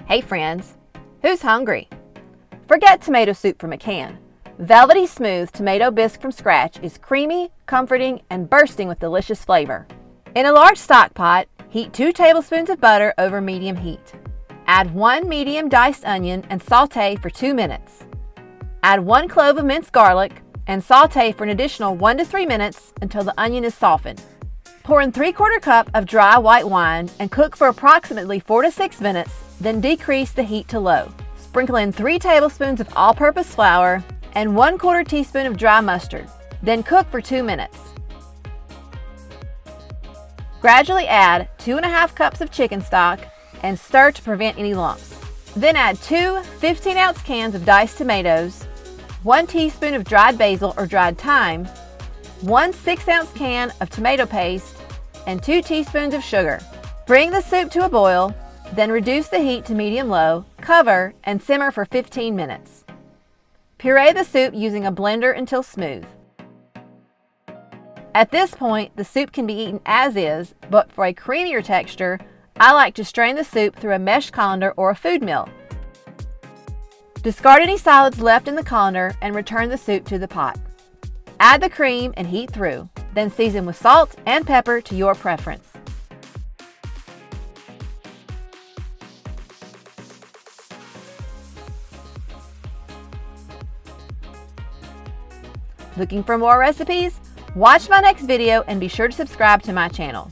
Hey friends, who's hungry? Forget tomato soup from a can. Velvety Smooth Tomato Bisque from scratch is creamy, comforting, and bursting with delicious flavor. In a large stock pot, heat 2 tablespoons of butter over medium heat. Add 1 medium diced onion and sauté for 2 minutes. Add 1 clove of minced garlic and sauté for an additional 1 to 3 minutes until the onion is softened. Pour in 3/4 cup of dry white wine and cook for approximately 4 to 6 minutes, then decrease the heat to low. Sprinkle in 3 tablespoons of all-purpose flour and 1/4 teaspoon of dry mustard. Then cook for 2 minutes. Gradually add 2½ cups of chicken stock and stir to prevent any lumps. Then add 2 15-ounce cans of diced tomatoes, 1 teaspoon of dried basil or dried thyme, 1 6-ounce can of tomato paste, and 2 teaspoons of sugar. Bring the soup to a boil, then reduce the heat to medium-low, cover, and simmer for 15 minutes. Puree the soup using a blender until smooth. At this point, the soup can be eaten as is, but for a creamier texture, I like to strain the soup through a mesh colander or a food mill. Discard any solids left in the colander and return the soup to the pot. Add the cream and heat through, then season with salt and pepper to your preference. Looking for more recipes? Watch my next video and be sure to subscribe to my channel.